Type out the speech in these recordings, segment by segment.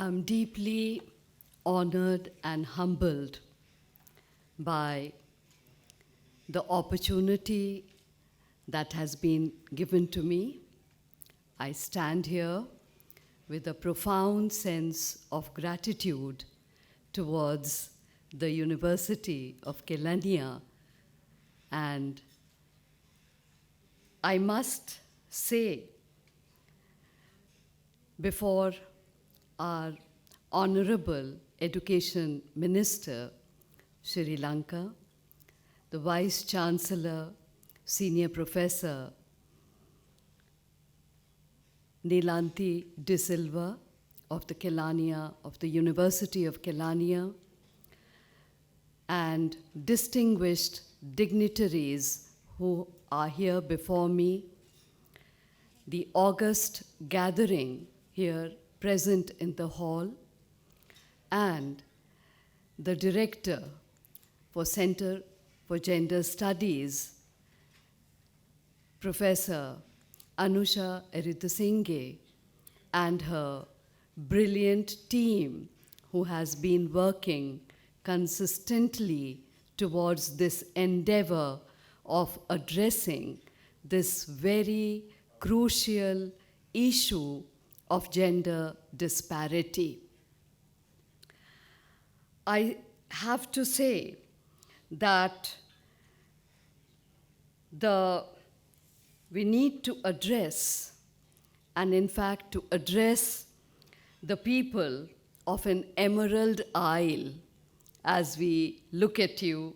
I'm deeply honored and humbled by the opportunity that has been given to me. I stand here with a profound sense of gratitude towards the University of Kelaniya, and I must say before our Honorable Education Minister, Sri Lanka, the Vice Chancellor, Senior Professor Neelanthi De Silva of the Kelaniya, of the University of Kelaniya, and distinguished dignitaries who are here before me, the august gathering here present in the hall, and the Director for Center for Gender Studies, Professor Anusha Eritasinghe, and her brilliant team who has been working consistently towards this endeavor of addressing this very crucial issue of gender disparity. I have to say that we need to address, and in fact to address the people of an Emerald Isle as we look at you.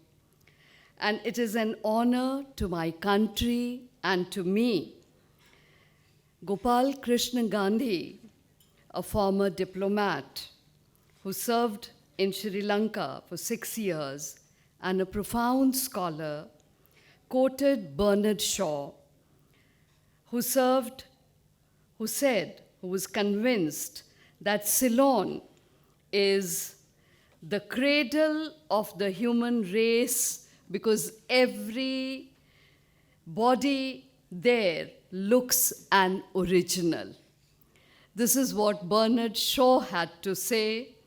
And it is an honor to my country and to me. Gopal Krishna Gandhi, a former diplomat who served in Sri Lanka for 6 years and a profound scholar, quoted Bernard Shaw, who was convinced that Ceylon is the cradle of the human race because every body there looks an original. This is what Bernard Shaw had to say,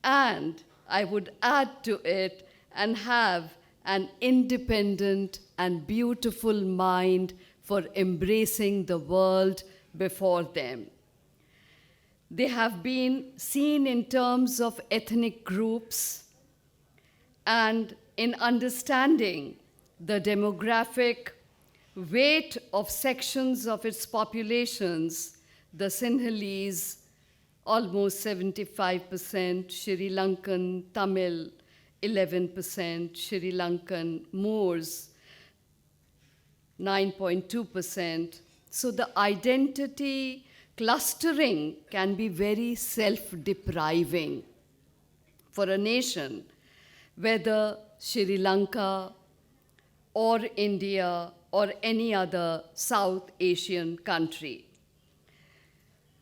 and I would add to it and have an independent and beautiful mind for embracing the world before them. They have been seen in terms of ethnic groups and in understanding the demographic weight of sections of its populations, the Sinhalese, almost 75%, Sri Lankan Tamil, 11%, Sri Lankan Moors, 9.2%. So the identity clustering can be very self-depriving for a nation, whether Sri Lanka or India or any other South Asian country.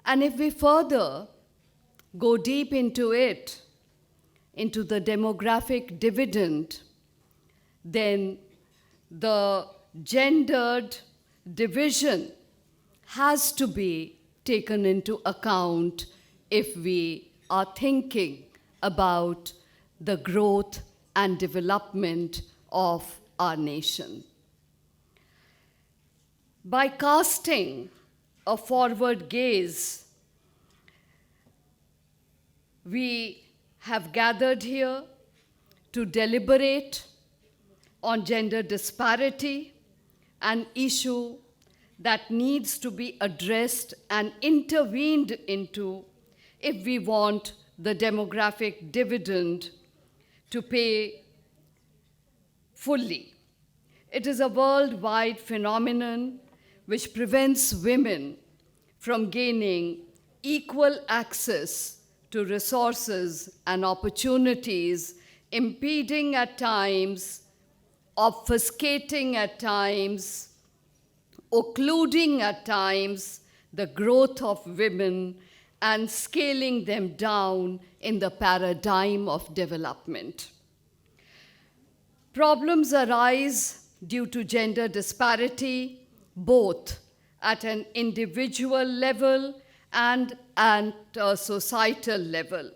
And if we further go deep into it, into the demographic dividend, then the gendered division has to be taken into account if we are thinking about the growth and development of our nation. By casting a forward gaze, we have gathered here to deliberate on gender disparity, an issue that needs to be addressed and intervened into if we want the demographic dividend to pay fully. It is a worldwide phenomenon which prevents women from gaining equal access to resources and opportunities, impeding at times, obfuscating at times, occluding at times the growth of women and scaling them down in the paradigm of development. Problems arise due to gender disparity, both at an individual level and and a societal level.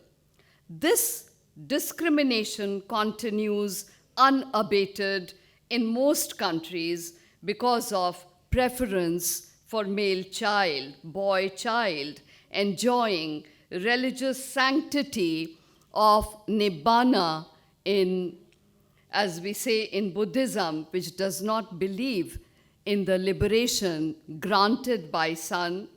This discrimination continues unabated in most countries because of preference for male child, boy child, enjoying religious sanctity of nibbana in, as we say in Buddhism, which does not believe in the liberation granted by sun,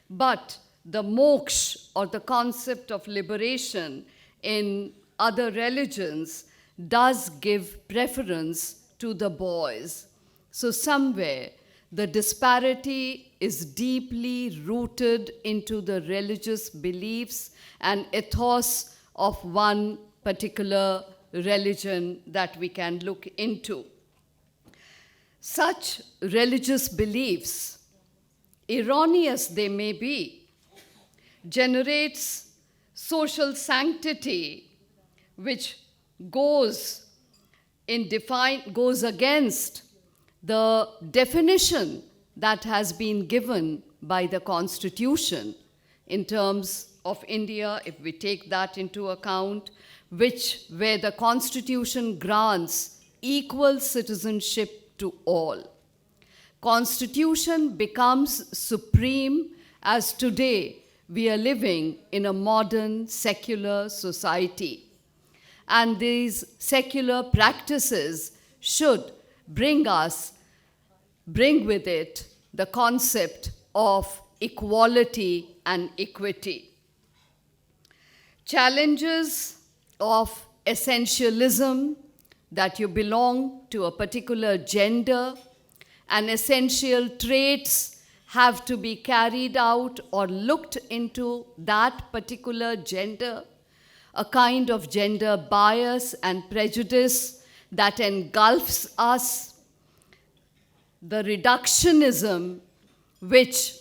but the moksha, or the concept of liberation in other religions, does give preference to the boys. So somewhere the disparity is deeply rooted into the religious beliefs and ethos of one particular religion that we can look into. Such religious beliefs, erroneous they may be, generates social sanctity which goes against the definition that has been given by the Constitution in terms of India, if we take that into account, where the Constitution grants equal citizenship to all. Constitution becomes supreme as today we are living in a modern secular society. And these secular practices should bring with it the concept of equality and equity. Challenges of essentialism, that you belong to a particular gender, and essential traits have to be carried out or looked into that particular gender, a kind of gender bias and prejudice that engulfs us, the reductionism which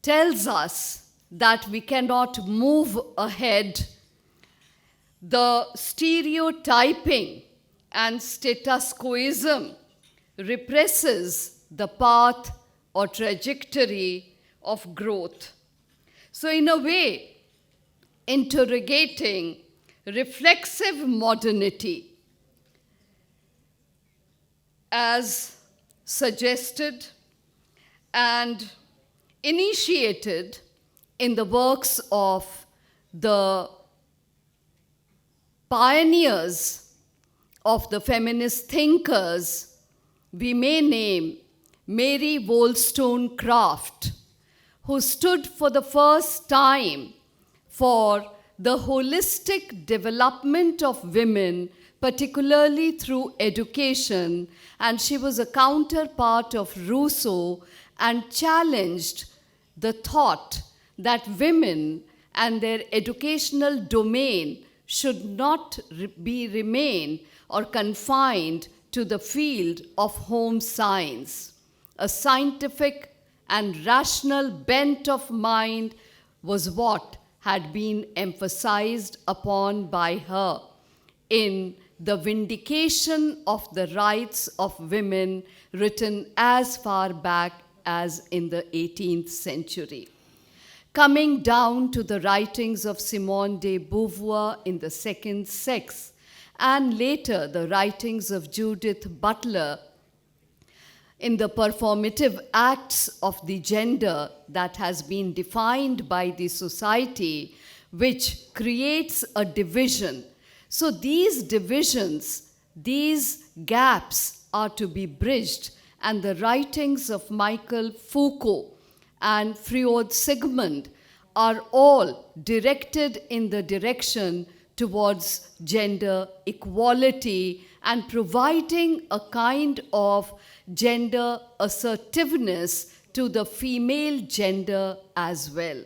tells us that we cannot move ahead, the stereotyping and status quoism represses the path or trajectory of growth. So in a way, interrogating reflexive modernity as suggested and initiated in the works of the pioneers of the feminist thinkers, we may name Mary Wollstonecraft, who stood for the first time for the holistic development of women, particularly through education, and she was a counterpart of Rousseau and challenged the thought that women and their educational domain should not remain or confined to the field of home science. A scientific and rational bent of mind was what had been emphasized upon by her in The Vindication of the Rights of Women, written as far back as in the 18th century. Coming down to the writings of Simone de Beauvoir in The Second Sex, and later the writings of Judith Butler in the performative acts of the gender that has been defined by the society, which creates a division. So these divisions, these gaps are to be bridged, and the writings of Michael Foucault and Freud Sigmund are all directed in the direction towards gender equality and providing a kind of gender assertiveness to the female gender as well.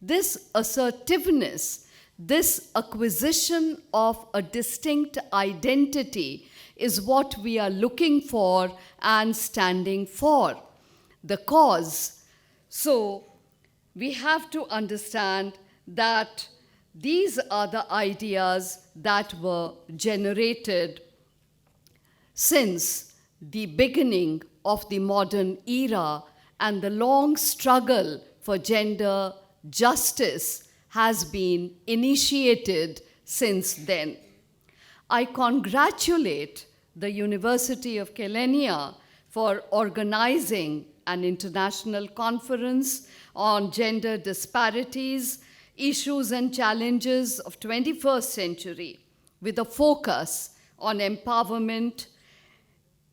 This assertiveness, this acquisition of a distinct identity is what we are looking for and standing for. The cause. So we have to understand that these are the ideas that were generated since the beginning of the modern era and the long struggle for gender justice has been initiated since then. I congratulate the University of Kelaniya for organizing an international conference on gender disparities, issues and challenges of 21st century, with a focus on empowerment,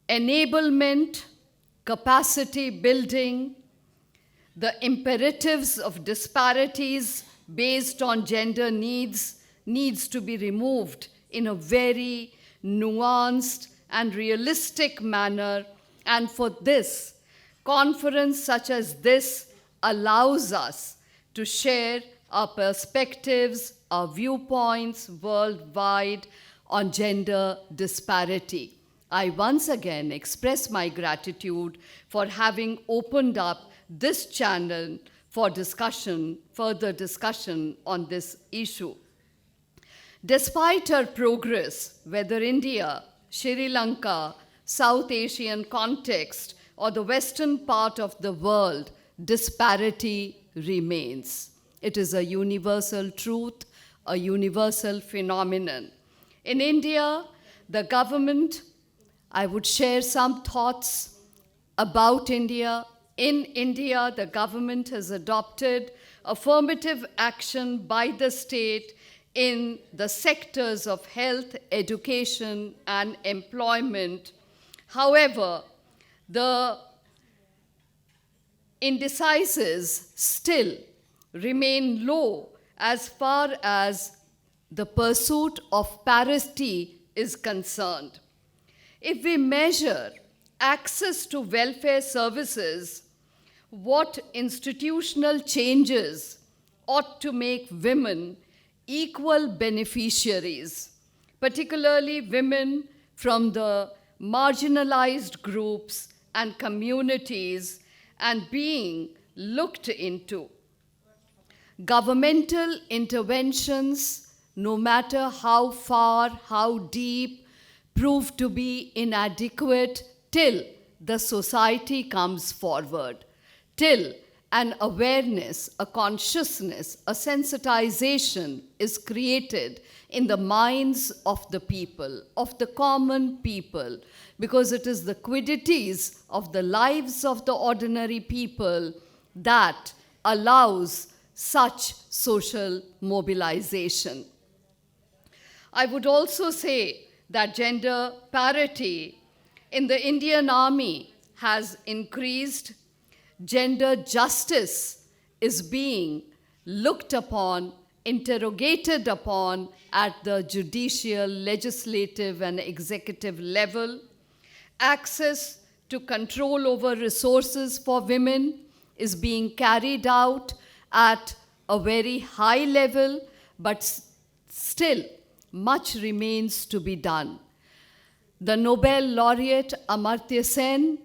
enablement, capacity building, the imperatives of disparities based on gender needs to be removed in a very nuanced and realistic manner. And for this, conference such as this allows us to share our perspectives, our viewpoints worldwide on gender disparity. I once again express my gratitude for having opened up this channel for discussion, further discussion on this issue. Despite our progress, whether India, Sri Lanka, South Asian context, or the western part of the world, disparity remains. It is a universal truth, a universal phenomenon. In India, the government, I would share some thoughts about India. In India, the government has adopted affirmative action by the state in the sectors of health, education, and employment. However, the indices still remain low as far as the pursuit of parity is concerned. If we measure access to welfare services, what institutional changes ought to make women equal beneficiaries, particularly women from the marginalized groups and communities, and being looked into. Governmental interventions, no matter how far, how deep, prove to be inadequate till the society comes forward, till an awareness, a consciousness, a sensitization is created in the minds of the people, of the common people, because it is the quiddities of the lives of the ordinary people that allows such social mobilization. I would also say that gender parity in the Indian Army has increased. Gender justice is being looked upon, interrogated upon at the judicial, legislative, and executive level. Access to control over resources for women is being carried out at a very high level, but still much remains to be done. The Nobel laureate Amartya Sen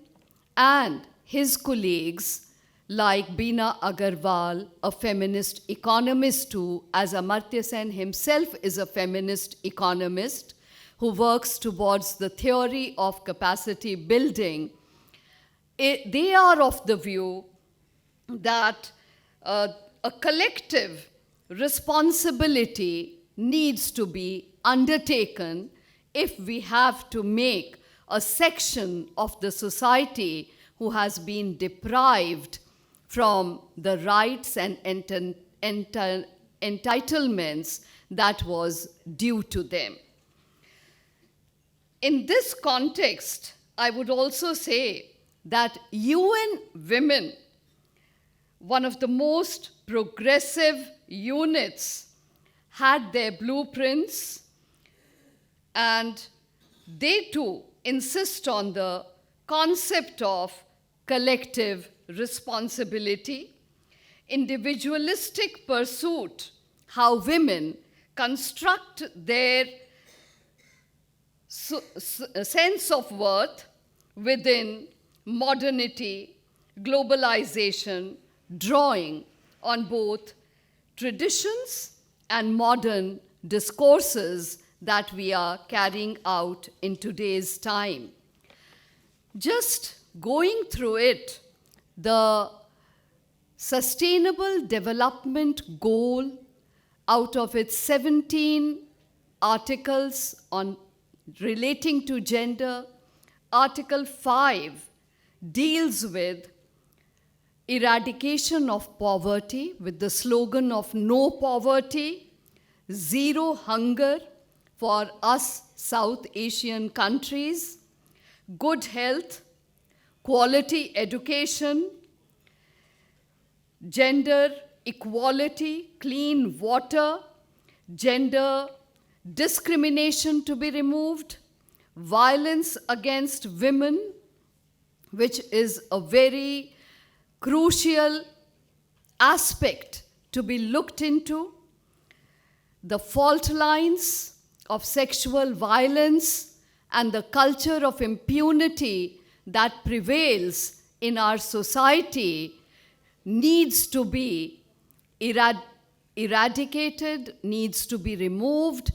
and his colleagues like Beena Agarwal, a feminist economist too, as Amartya Sen himself is a feminist economist who works towards the theory of capacity building, they are of the view that a collective responsibility needs to be undertaken if we have to make a section of the society who has been deprived from the rights and entitlements that was due to them. In this context, I would also say that UN Women, one of the most progressive units, had their blueprints, and they too insist on the concept of collective responsibility, individualistic pursuit, how women construct their sense of worth within modernity, globalization, drawing on both traditions and modern discourses that we are carrying out in today's time. Just going through it, the Sustainable Development Goal, out of its 17 articles on relating to gender, Article 5 deals with eradication of poverty with the slogan of no poverty, zero hunger for us South Asian countries, good health, quality education, gender equality, clean water, gender discrimination to be removed, violence against women, which is a very crucial aspect to be looked into, the fault lines of sexual violence and the culture of impunity that prevails in our society needs to be eradicated, needs to be removed,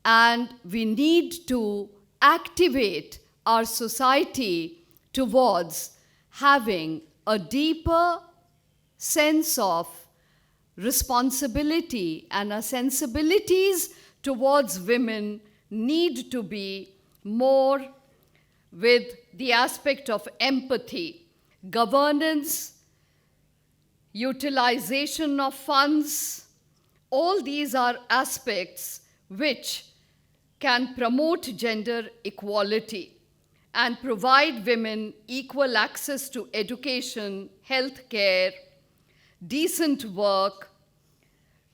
and we need to activate our society towards having a deeper sense of responsibility, and our sensibilities towards women need to be more with the aspect of empathy, governance, utilization of funds. All these are aspects which can promote gender equality and provide women equal access to education, health care, decent work,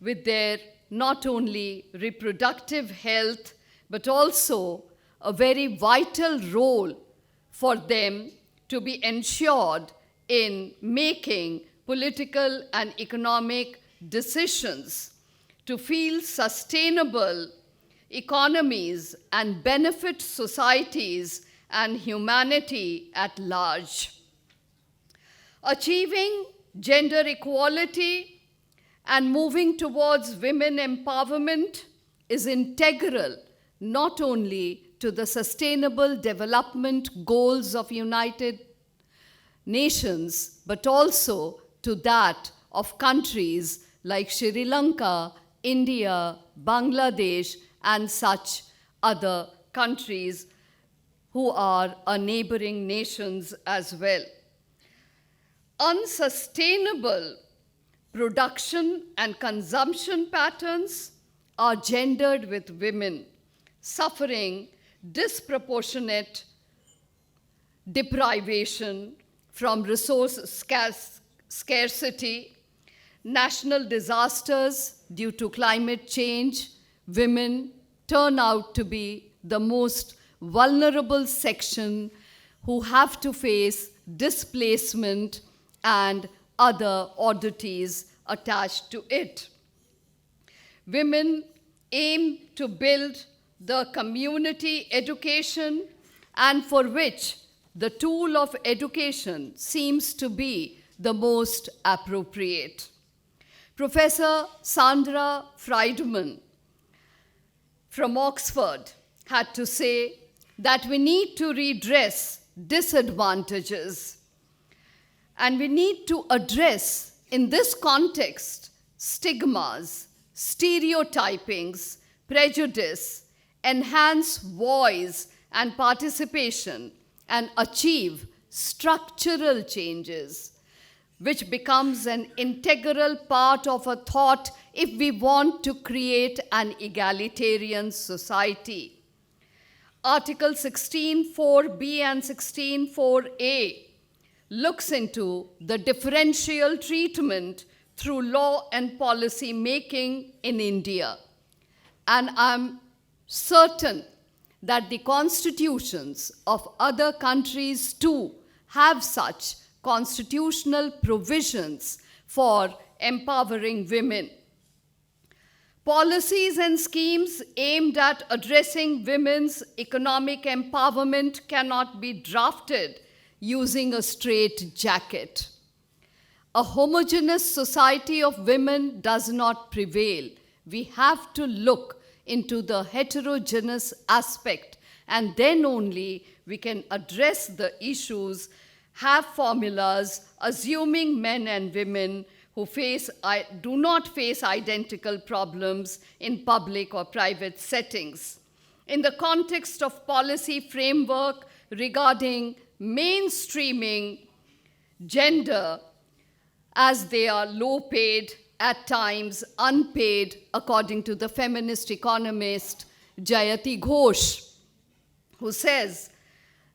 with their not only reproductive health, but also a very vital role for them to be ensured in making political and economic decisions to feel sustainable economies and benefit societies and humanity at large. Achieving gender equality and moving towards women empowerment is integral not only to the Sustainable Development Goals of United Nations, but also to that of countries like Sri Lanka, India, Bangladesh, and such other countries who are our neighboring nations as well. Unsustainable production and consumption patterns are gendered, with women suffering disproportionate deprivation from resource scarcity, national disasters due to climate change. Women turn out to be the most vulnerable section who have to face displacement and other oddities attached to it. Women aim to build the community education, and for which the tool of education seems to be the most appropriate. Professor Sandra Friedman from Oxford had to say that we need to redress disadvantages, and we need to address, in this context, stigmas, stereotypings, prejudice, enhance voice and participation, and achieve structural changes, which becomes an integral part of a thought if we want to create an egalitarian society. Article 16.4b and 16.4a looks into the differential treatment through law and policy making in India. And I'm certain that the constitutions of other countries too have such constitutional provisions for empowering women. Policies and schemes aimed at addressing women's economic empowerment cannot be drafted using a straitjacket. A homogeneous society of women does not prevail. We have to look into the heterogeneous aspect, and then only we can address the issues have formulas assuming men and women who do not face identical problems in public or private settings. In the context of policy framework regarding mainstreaming gender, as they are low paid, at times unpaid, according to the feminist economist Jayati Ghosh, who says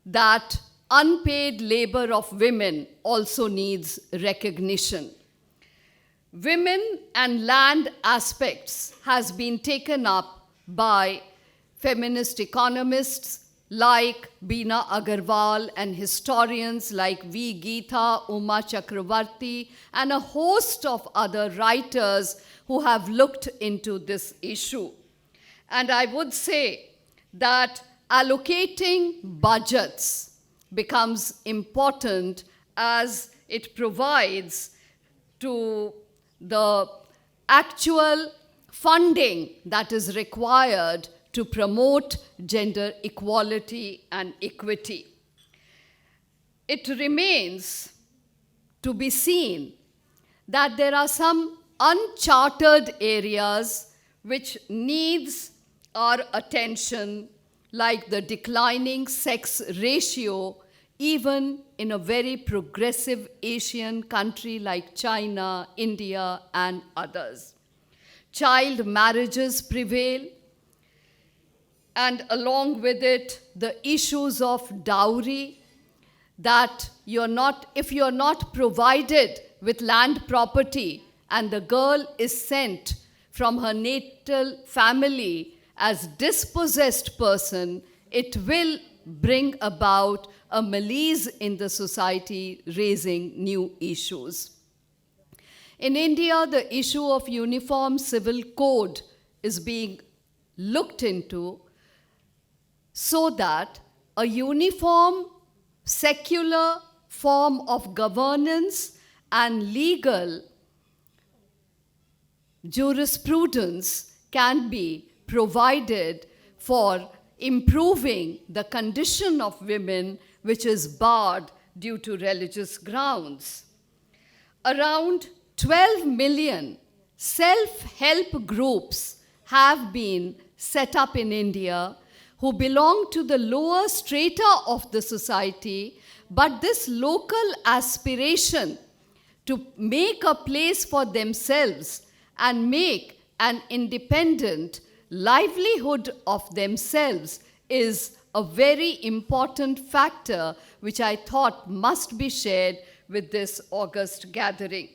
that unpaid labor of women also needs recognition. Women and land aspects has been taken up by feminist economists like Beena Agarwal and historians like V. Geetha, Uma Chakravarti, and a host of other writers who have looked into this issue. And I would say that allocating budgets becomes important as it provides to the actual funding that is required to promote gender equality and equity. It remains to be seen that there are some uncharted areas which needs our attention, like the declining sex ratio, even in a very progressive Asian country like China, India, and others. Child marriages prevail, and along with it, the issues of dowry, that if you're not provided with land property and the girl is sent from her natal family as dispossessed person, it will bring about a malaise in the society, raising new issues. In India, the issue of uniform civil code is being looked into so that a uniform secular form of governance and legal jurisprudence can be provided for improving the condition of women, which is barred due to religious grounds. Around 12 million self-help groups have been set up in India who belong to the lower strata of the society, but this local aspiration to make a place for themselves and make an independent livelihood of themselves is a very important factor which I thought must be shared with this August gathering.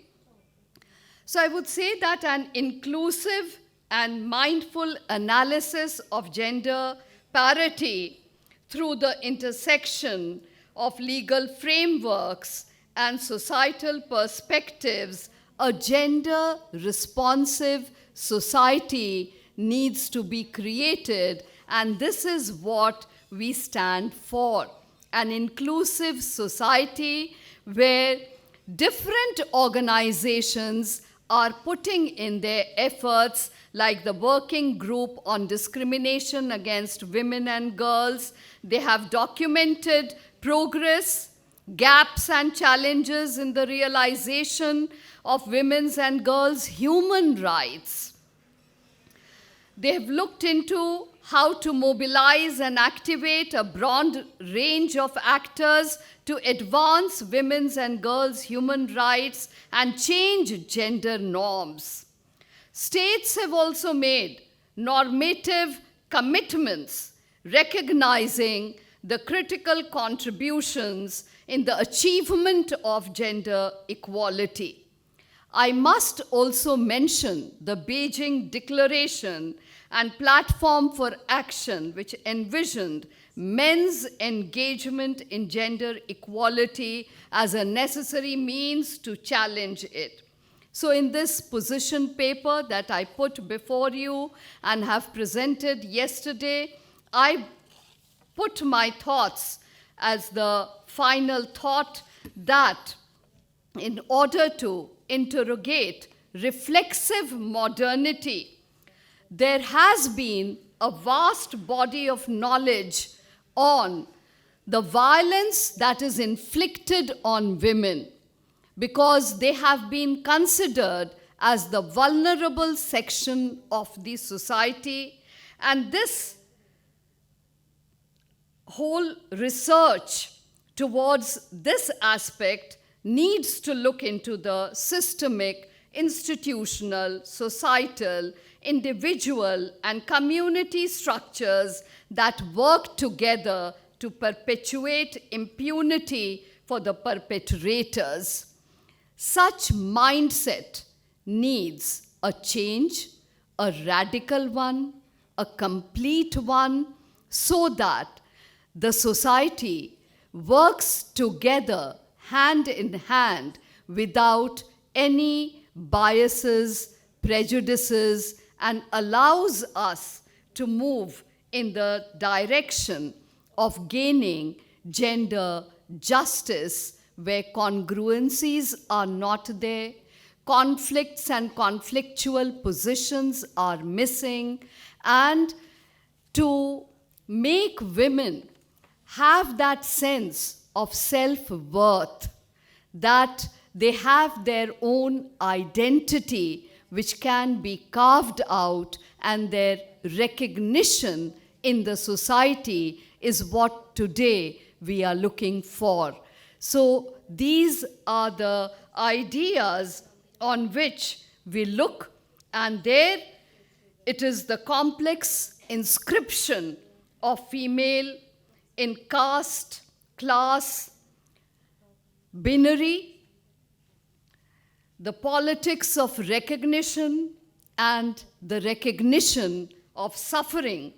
So I would say that an inclusive and mindful analysis of gender parity through the intersection of legal frameworks and societal perspectives, a gender-responsive society needs to be created, and this is what we stand for. An inclusive society where different organizations are putting in their efforts, like the Working Group on Discrimination Against Women and Girls. They have documented progress, gaps and challenges in the realization of women's and girls' human rights. They have looked into how to mobilize and activate a broad range of actors to advance women's and girls' human rights and change gender norms. States have also made normative commitments recognizing the critical contributions in the achievement of gender equality. I must also mention the Beijing Declaration and Platform for Action, which envisioned men's engagement in gender equality as a necessary means to challenge it. So in this position paper that I put before you and have presented yesterday, I put my thoughts as the final thought that in order to interrogate reflexive modernity, there has been a vast body of knowledge on the violence that is inflicted on women, because they have been considered as the vulnerable section of the society. And this whole research towards this aspect needs to look into the systemic, institutional, societal, individual, and community structures that work together to perpetuate impunity for the perpetrators. Such mindset needs a change, a radical one, a complete one, so that the society works together hand in hand without any biases, prejudices, and allows us to move in the direction of gaining gender justice, where congruencies are not there, conflicts and conflictual positions are missing, and to make women have that sense of self-worth, that they have their own identity which can be carved out, and their recognition in the society is what today we are looking for. So these are the ideas on which we look, and there it is the complex inscription of female in caste, class, binary, the politics of recognition, and the recognition of suffering,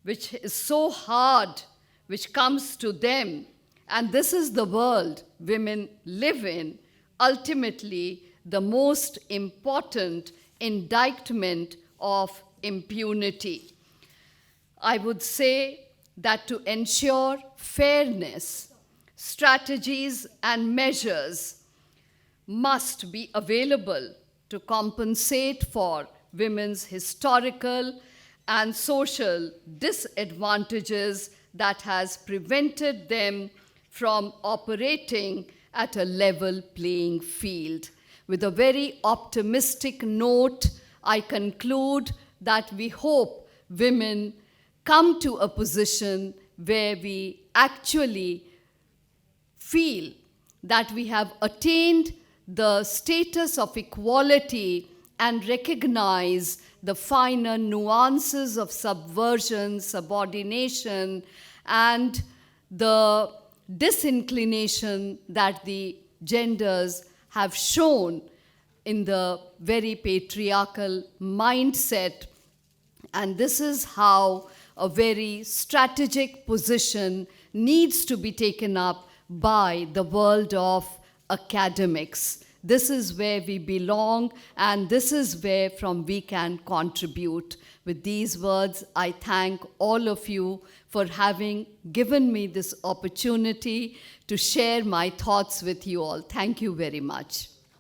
which is so hard, which comes to them. And this is the world women live in, ultimately the most important indictment of impunity. I would say that to ensure fairness, strategies and measures must be available to compensate for women's historical and social disadvantages that has prevented them from operating at a level playing field. With a very optimistic note, I conclude that we hope women come to a position where we actually feel that we have attained the status of equality and recognize the finer nuances of subversion, subordination, and the disinclination that the genders have shown in the very patriarchal mindset. And this is how a very strategic position needs to be taken up by the world of academics. This is where we belong, and this is where from we can contribute. With these words, I thank all of you for having given me this opportunity to share my thoughts with you all. Thank you very much.